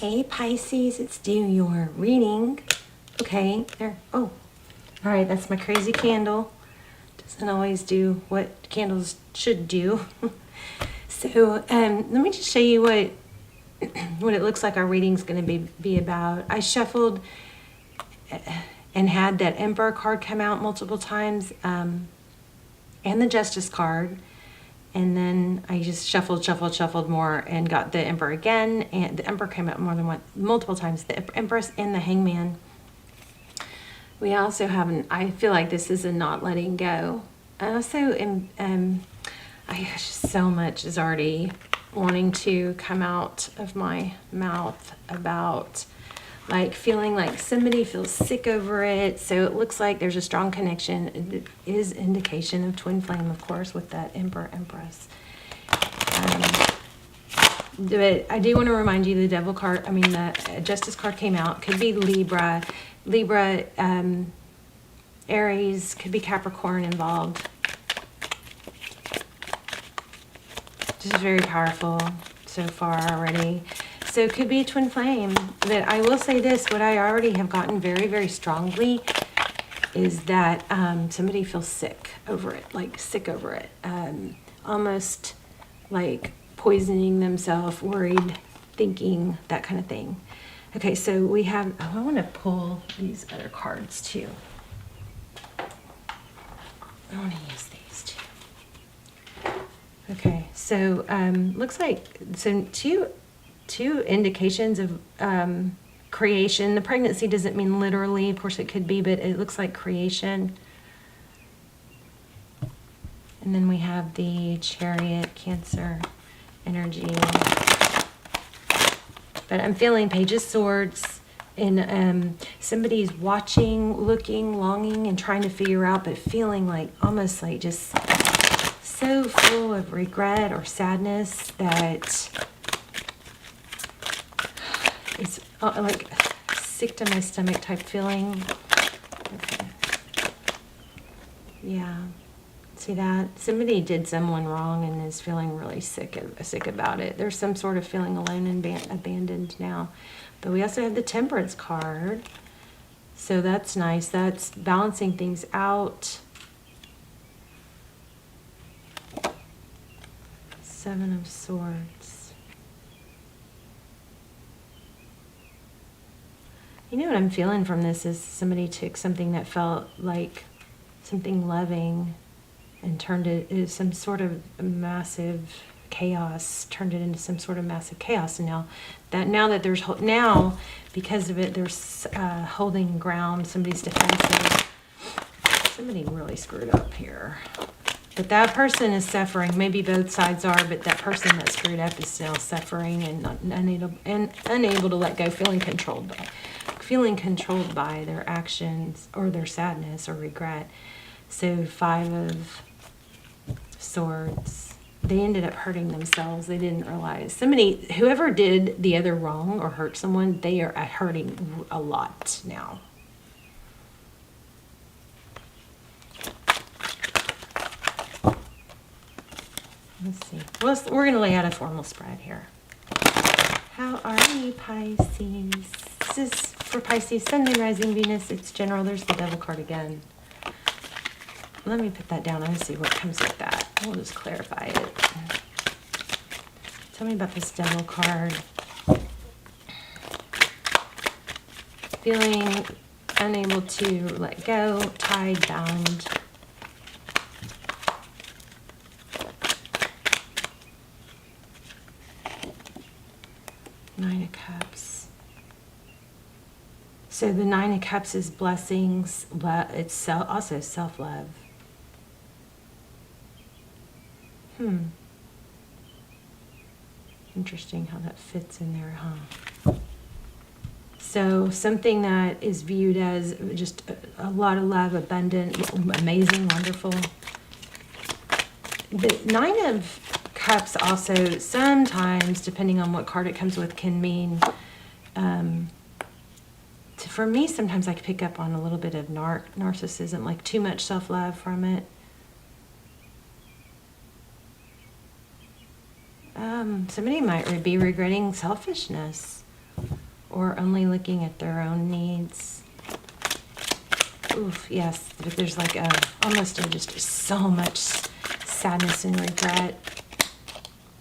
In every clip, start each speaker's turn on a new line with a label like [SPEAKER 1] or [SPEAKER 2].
[SPEAKER 1] Hey Pisces, it's do your reading. Okay, there. Oh, all right, that's my crazy candle. Doesn't always do what candles should do. So let me just show you what it looks like our reading's going to be about. I shuffled and had that Emperor card come out multiple times, and the Justice card. And then I just shuffled more and got the Emperor again. And the Emperor came out multiple times. The Empress and the Hangman. We also have I feel like this is a not letting go. I also am, just so much is already wanting to come out of my mouth about like feeling like somebody feels sick over it. So it looks like there's a strong connection. It is indication of twin flame, of course, with that Emperor Empress. But I do want to remind you the Devil card, the Justice card came out. Could be Libra, Aries, could be Capricorn involved. This is very powerful so far already. So it could be a twin flame. But I will say this, what I already have gotten very, very strongly is that somebody feels sick over it, almost like poisoning themselves, worried, thinking, that kind of thing. Okay, so we have, I want to pull these other cards too. I want to use these too. Okay, so looks like two indications of creation. The pregnancy doesn't mean literally, of course it could be, but it looks like creation. And then we have the Chariot, Cancer energy. But I'm feeling Page of Swords, and somebody's watching, looking, longing, and trying to figure out, but feeling like almost like just so full of regret or sadness that it's like sick to my stomach type feeling. Okay. Yeah. See that? Somebody did someone wrong and is feeling really sick about it. There's some sort of feeling alone and abandoned now. But we also have the Temperance card. So that's nice. That's balancing things out. Seven of Swords. You know what I'm feeling from this is somebody took something that felt like something loving and turned it into some sort of massive chaos, turned it into some sort of massive chaos. And now because of it, there's holding ground, somebody's defensive. Somebody really screwed up here. But that person is suffering. Maybe both sides are, but that person that screwed up is still suffering and unable to let go, feeling controlled by their actions or their sadness or regret. So 5 of Swords. They ended up hurting themselves. They didn't realize. Whoever did the other wrong or hurt someone, they are hurting a lot now. Let's see. Well, we're going to lay out a formal spread here. How are you, Pisces? This is for Pisces, Sun, Moon, Rising, Venus. It's general. There's the Devil card again. Let me put that down and see what comes with that. We'll just clarify it. Tell me about this Devil card. Feeling unable to let go, tied, bound. Nine of Cups. So the Nine of Cups is blessings. It's also self-love. Interesting how that fits in there, huh? So something that is viewed as just a lot of love, abundant, amazing, wonderful. The Nine of Cups also sometimes, depending on what card it comes with, can mean, for me, sometimes I can pick up on a little bit of narcissism, like too much self-love from it. Somebody might be regretting selfishness or only looking at their own needs. Oof, yes, but there's like just so much sadness and regret.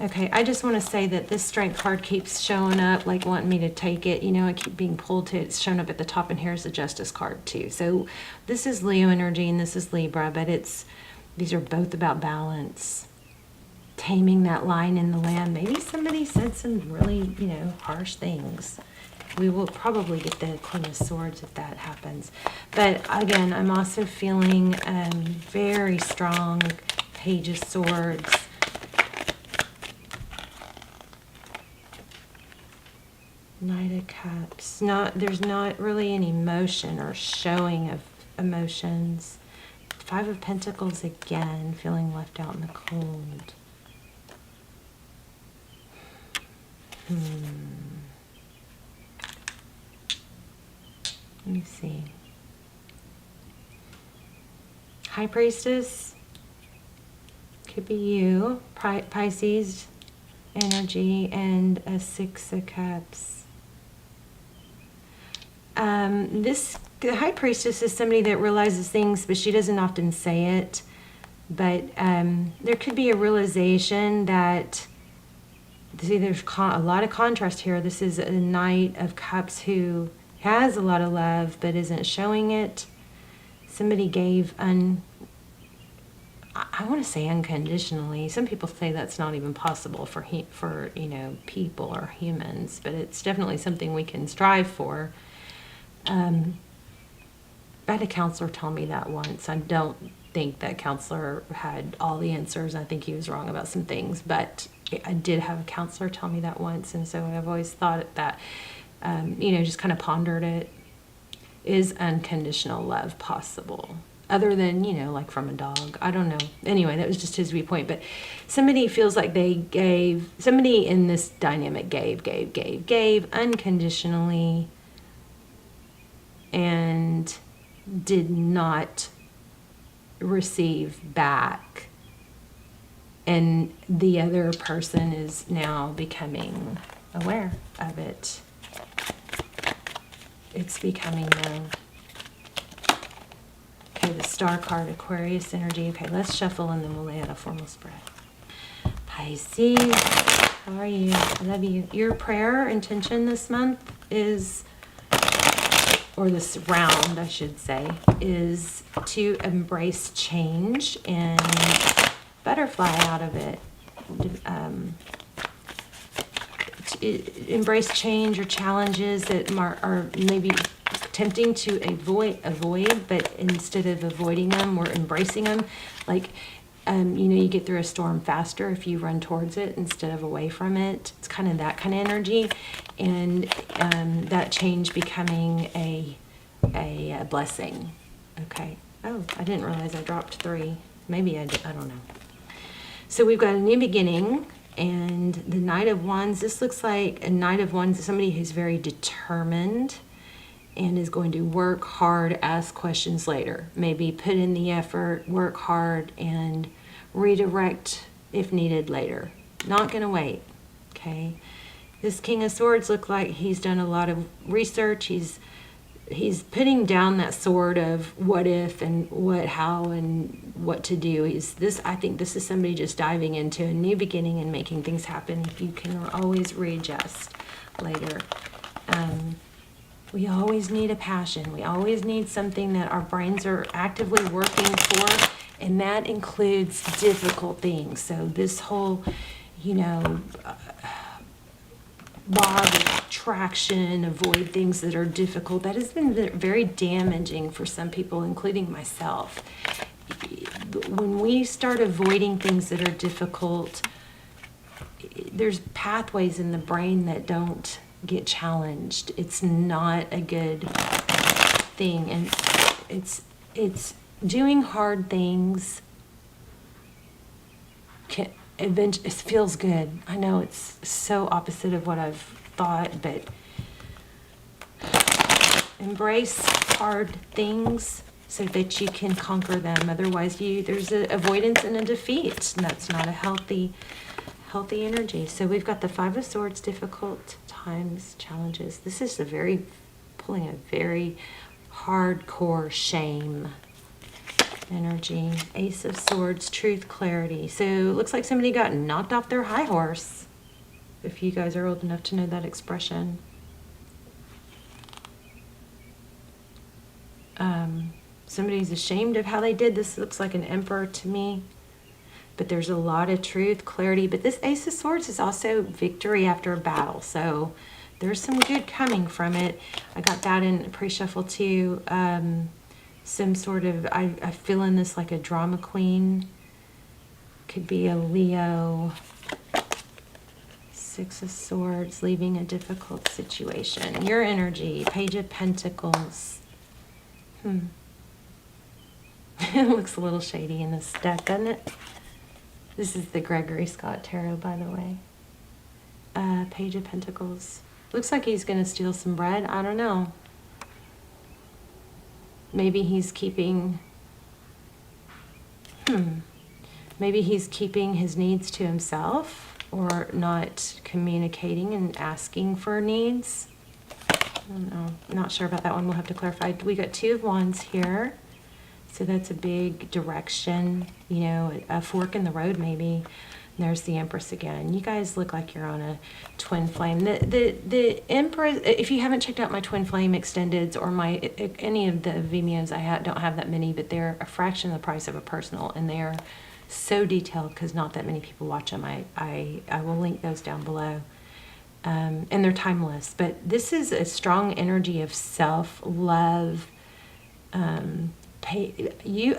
[SPEAKER 1] Okay, I just want to say that this Strength card keeps showing up, like wanting me to take it. You know, I keep being pulled to it. It's showing up at the top, and here's the Justice card too. So this is Leo energy and this is Libra, but these are both about balance. Taming that line in the land. Maybe somebody said some really, harsh things. We will probably get the Queen of Swords if that happens. But again, I'm also feeling very strong Page of Swords. Knight of Cups. There's not really any emotion or showing of emotions. Five of Pentacles again, feeling left out in the cold. Let me see. High Priestess. Could be you. Pisces energy and a Six of Cups. The High Priestess is somebody that realizes things, but she doesn't often say it. But there could be a realization that, see, there's a lot of contrast here. This is a Knight of Cups who has a lot of love, but isn't showing it. Somebody gave I want to say unconditionally. Some people say that's not even possible for people or humans, but it's definitely something we can strive for. I had a counselor tell me that once. I don't think that counselor had all the answers. I think he was wrong about some things, but I did have a counselor tell me that once, and so I've always thought that, just kind of pondered it. Is unconditional love possible? Other than, like from a dog. I don't know. Anyway, that was just his viewpoint. But somebody feels like somebody in this dynamic gave unconditionally and did not receive back. And the other person is now becoming aware of it. It's becoming known. Okay, the Star card, Aquarius energy. Okay, let's shuffle and then we'll lay out a formal spread. Pisces, how are you? I love you. Your prayer intention this month is, or this round, I should say, is to embrace change and butterfly out of it. Embrace change or challenges that are maybe tempting to avoid, but instead of avoiding them, we're embracing them. Like, you get through a storm faster if you run towards it instead of away from it. It's kind of that kind of energy, and that change becoming a blessing. Okay. Oh, I didn't realize I dropped 3. Maybe I did. I don't know. So we've got a new beginning. And the Knight of Wands, this looks like a Knight of Wands is somebody who's very determined and is going to work hard, ask questions later. Maybe put in the effort, work hard, and redirect if needed later. Not going to wait, okay? This King of Swords looks like he's done a lot of research. He's putting down that sword of what if and what, how, and what to do. I think this is somebody just diving into a new beginning and making things happen. You can always readjust later. We always need a passion. We always need something that our brains are actively working for, and that includes difficult things. So this whole, law of attraction, avoid things that are difficult, that has been very damaging for some people, including myself. When we start avoiding things that are difficult, there's pathways in the brain that don't get challenged. It's not a good thing, and it's doing hard things it feels good. I know it's so opposite of what I've thought, but embrace hard things so that you can conquer them. Otherwise, there's an avoidance and a defeat, and that's not a healthy energy. So we've got the Five of Swords, difficult times, challenges. This is pulling a very hardcore shame energy. Ace of Swords, truth, clarity. So it looks like somebody got knocked off their high horse, if you guys are old enough to know that expression. Somebody's ashamed of how they did this. Looks like an Emperor to me. But there's a lot of truth, clarity. But this Ace of Swords is also victory after a battle. So there's some good coming from it. I got that in pre-shuffle too. Some sort of, I feel in this like a drama queen. Could be a Leo. Six of Swords, leaving a difficult situation. Your energy, Page of Pentacles. It looks a little shady in this deck, doesn't it? This is the Gregory Scott Tarot, by the way. Page of Pentacles. Looks like he's going to steal some bread. I don't know. Maybe he's keeping... Maybe he's keeping his needs to himself, or not communicating and asking for needs. I don't know. I'm not sure about that one. We'll have to clarify. We got Two of Wands here. So that's a big direction, you know, a fork in the road maybe. And there's the Empress again. You guys look like you're on a twin flame. The Empress, if you haven't checked out my twin flame extendeds or any of the Vimeos, don't have that many, but they're a fraction of the price of a personal, and they're so detailed because not that many people watch them. I will link those down below. And they're timeless. But this is a strong energy of self-love. You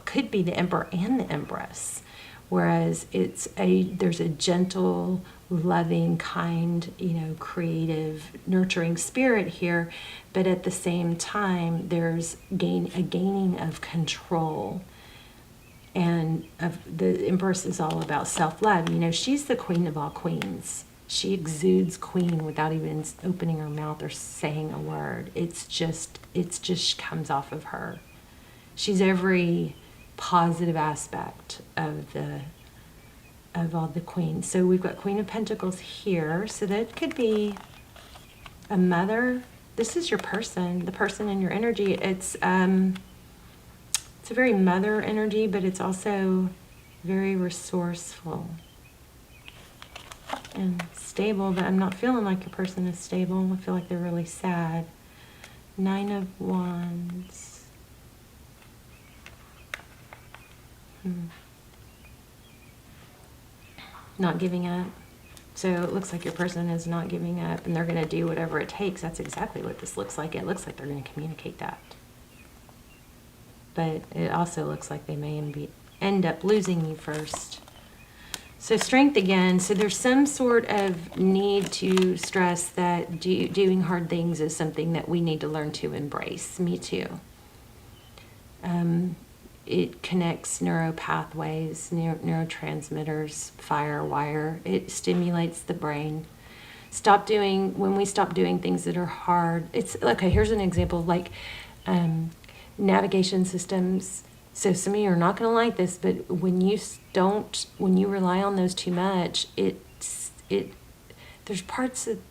[SPEAKER 1] could be the Emperor and the Empress, whereas there's a gentle, loving, kind, you know, creative, nurturing spirit here, but at the same time there's a gaining of control. And the Empress is all about self-love. You know, she's the queen of all queens. She exudes queen without even opening her mouth or saying a word. It just comes off of her. She's every positive aspect of all the queens. So we've got Queen of Pentacles here. So that could be a mother. This is your person, the person in your energy. It's a very mother energy, but it's also very resourceful and stable. But I'm not feeling like your person is stable. I feel like they're really sad. Nine of Wands. Not giving up. So it looks like your person is not giving up, and they're going to do whatever it takes. That's exactly what this looks like. It looks like they're going to communicate that. But it also looks like they may end up losing you first. So Strength again. So there's some sort of need to stress that doing hard things is something that we need to learn to embrace. Me too. It connects neural pathways, neurotransmitters, firewire. It stimulates the brain. When we stop doing things that are hard. It's okay. Here's an example, like navigation systems. So some of you are not going to like this, but when you rely on those too much, there's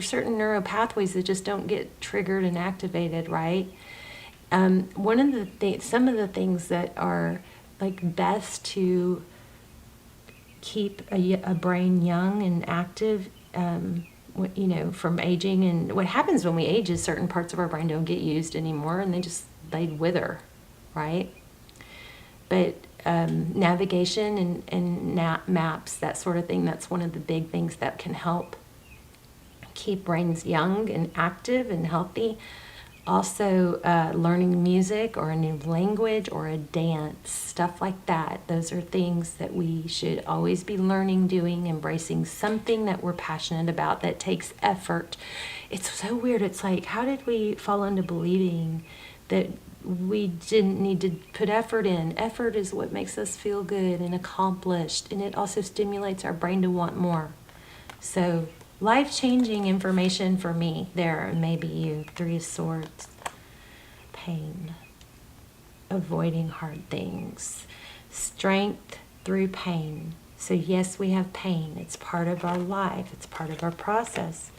[SPEAKER 1] certain neural pathways that just don't get triggered and activated, right? Some of the things that are like best to keep a brain young and active, you know, from aging. And what happens when we age is certain parts of our brain don't get used anymore, and they wither, right? But navigation and maps, that sort of thing, that's one of the big things that can help keep brains young and active and healthy. Also, learning music or a new language or a dance, stuff like that. Those are things that we should always be learning, doing, embracing something that we're passionate about that takes effort. It's so weird. It's like, how did we fall into believing that we didn't need to put effort in? Effort is what makes us feel good and accomplished, and it also stimulates our brain to want more. So life-changing information for me there, and maybe you. Three of Swords. Pain. Avoiding hard things. Strength through pain. So yes, we have pain. It's part of our life. It's part of our process.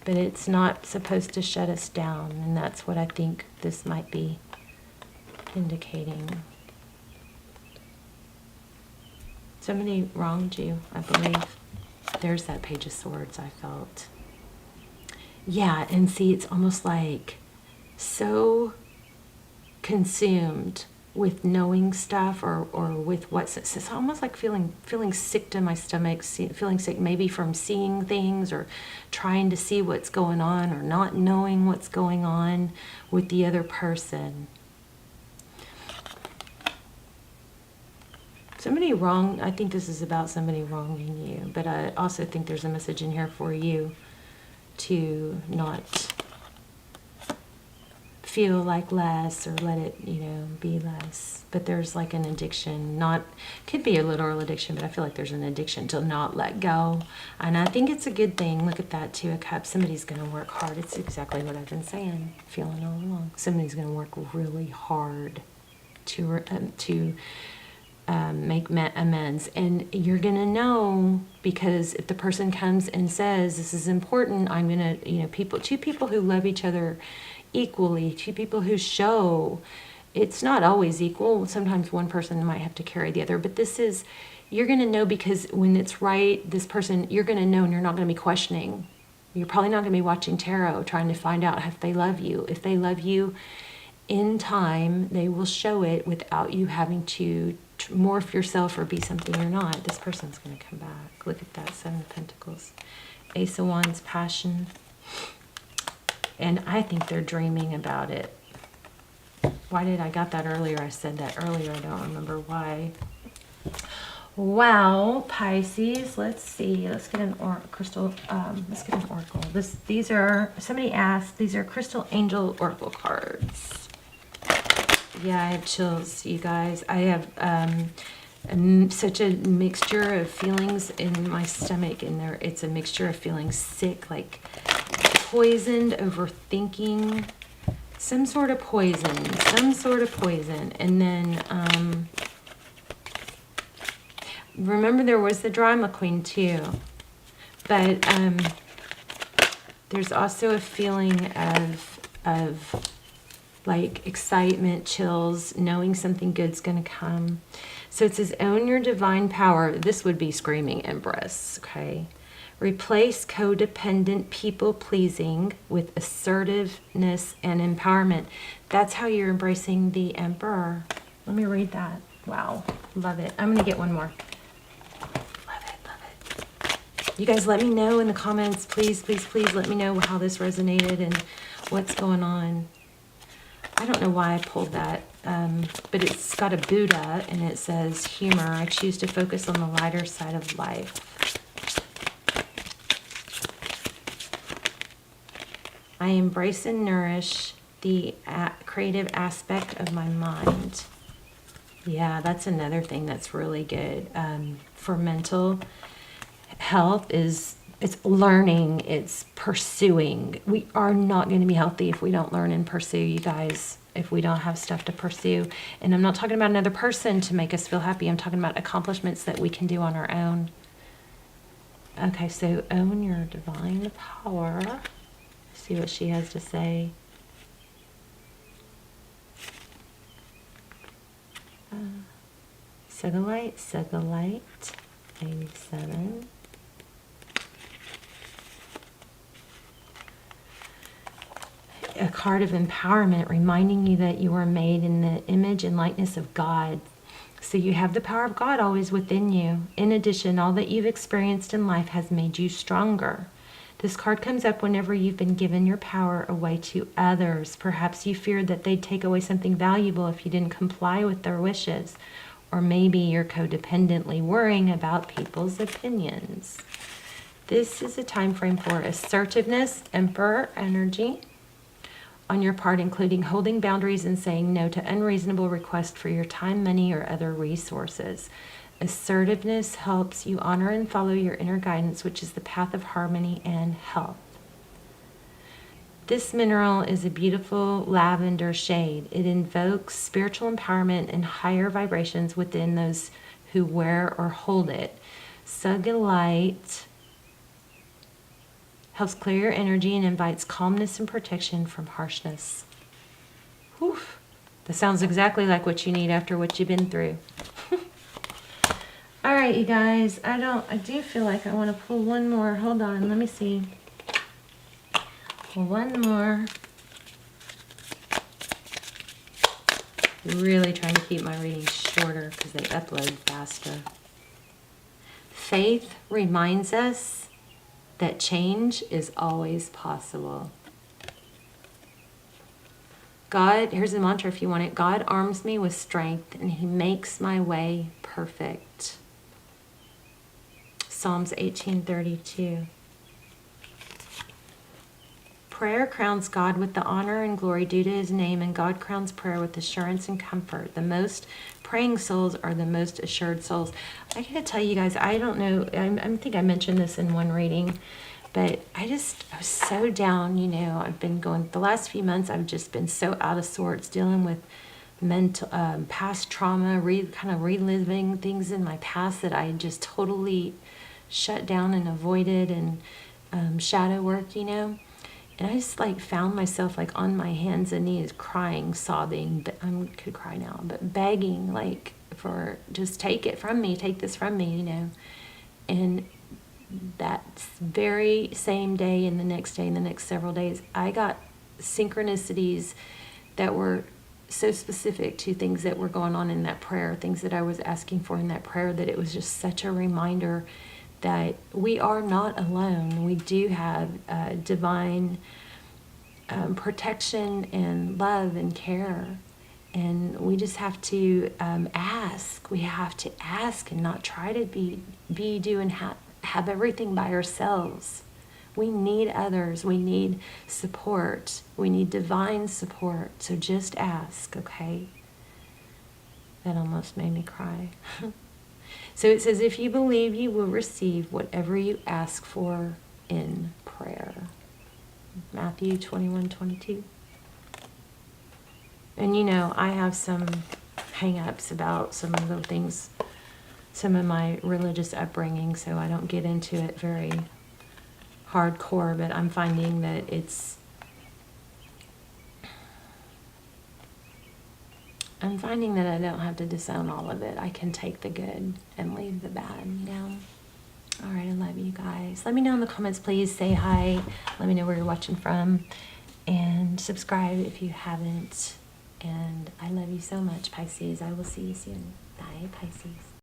[SPEAKER 1] but it's not supposed to shut us down, and that's what I think this might be indicating. Somebody wronged you, I believe. There's that Page of Swords I felt. Yeah, and see, it's almost like so consumed with knowing stuff or with what's, it's almost like feeling sick to my stomach, feeling sick maybe from seeing things or trying to see what's going on or not knowing what's going on with the other person. Somebody wrong, I think this is about somebody wronging you, but I also think there's a message in here for you to not feel like less or let it, you know, be less. But there's like an addiction, not, could be a literal addiction, but I feel like there's an addiction to not let go. And I think it's a good thing. Look at that, Two of Cups. Somebody's going to work hard. It's exactly what I've been saying, feeling all along. Somebody's going to work really hard to make amends, and you're gonna know, because if the person comes and says this is important, I'm gonna, you know, two people who love each other equally, two people who show, it's not always equal, sometimes one person might have to carry the other, but this is, you're gonna know, because when it's right, this person, you're gonna know, and you're not gonna be questioning. You're probably not gonna be watching tarot trying to find out if they love you. If they love you, in time they will show it without you having to morph yourself or be something you're not. This person's going to come back. Look at that, Seven of Pentacles. Ace of Wands, passion. And I think they're dreaming about it. Why did I got that earlier? I said that earlier. I don't remember why. Wow, Pisces. Let's see. Let's get an crystal. Let's get an oracle. These are, somebody asked, these are crystal angel oracle cards. Yeah, I have chills, you guys. I have such a mixture of feelings in my stomach, and it's a mixture of feeling sick, like poisoned, overthinking, some sort of poison, and then remember there was the drama queen too, but there's also a feeling of like excitement, chills, knowing something good's going to come. So it says, own your divine power. This would be screaming Empress, okay? Replace codependent people-pleasing with assertiveness and empowerment. That's how you're embracing the Emperor. Let me read that. Wow, love it. I'm going to get one more. Love it. You guys let me know in the comments. Please, please, please let me know how this resonated and what's going on. I don't know why I pulled that, but it's got a Buddha, and it says, humor. I choose to focus on the lighter side of life. I embrace and nourish the creative aspect of my mind. Yeah, that's another thing that's really good for mental health is it's learning, it's pursuing. We are not going to be healthy if we don't learn and pursue, you guys, if we don't have stuff to pursue. And I'm not talking about another person to make us feel happy. I'm talking about accomplishments that we can do on our own. Okay, so own your divine power. See what she has to say. Segolite, 87. A card of empowerment, reminding you that you are made in the image and likeness of God. So you have the power of God always within you. In addition, all that you've experienced in life has made you stronger. This card comes up whenever you've been given your power away to others. Perhaps you feared that they'd take away something valuable if you didn't comply with their wishes. Or maybe you're codependently worrying about people's opinions. This is a time frame for assertiveness, Emperor energy on your part, including holding boundaries and saying no to unreasonable requests for your time, money, or other resources. Assertiveness helps you honor and follow your inner guidance, which is the path of harmony and health. This mineral is a beautiful lavender shade. It invokes spiritual empowerment and higher vibrations within those who wear or hold it. Segolite Helps clear your energy and invites calmness and protection from harshness. Whew. That sounds exactly like what you need after what you've been through. All right, you guys. I do feel like I want to pull one more. Hold on. Let me see. One more. Really trying to keep my readings shorter because they upload faster. Faith reminds us that change is always possible. God, here's a mantra if you want it. God arms me with strength and he makes my way perfect. Psalms 18:32. Prayer crowns God with the honor and glory due to his name, and God crowns prayer with assurance and comfort. The most praying souls are the most assured souls. I gotta tell you guys, I don't know, I think I mentioned this in one reading, but I was so down, you know. I've been going, the last few months, I've just been so out of sorts, dealing with mental, past trauma, kind of reliving things in my past that I just totally shut down and avoided, and shadow work, you know. And I just like found myself like on my hands and knees crying, sobbing, but I could cry now, but begging like for just take it from me, take this from me, you know. And that very same day and the next day and the next several days, I got synchronicities that were so specific to things that were going on in that prayer, things that I was asking for in that prayer, that it was just such a reminder that we are not alone. We do have divine protection and love and care. And we just have to ask. We have to ask and not try to do and have everything by ourselves. We need others. We need support. We need divine support. So just ask, okay? That almost made me cry. So it says, if you believe, you will receive whatever you ask for in prayer. Matthew 21:22. And you know, I have some hang-ups about some of the things, some of my religious upbringing, so I don't get into it very hardcore, but I'm finding that I don't have to disown all of it. I can take the good and leave the bad, you know? All right, I love you guys. Let me know in the comments, please. Say hi. Let me know where you're watching from. And subscribe if you haven't. And I love you so much, Pisces. I will see you soon. Bye, Pisces.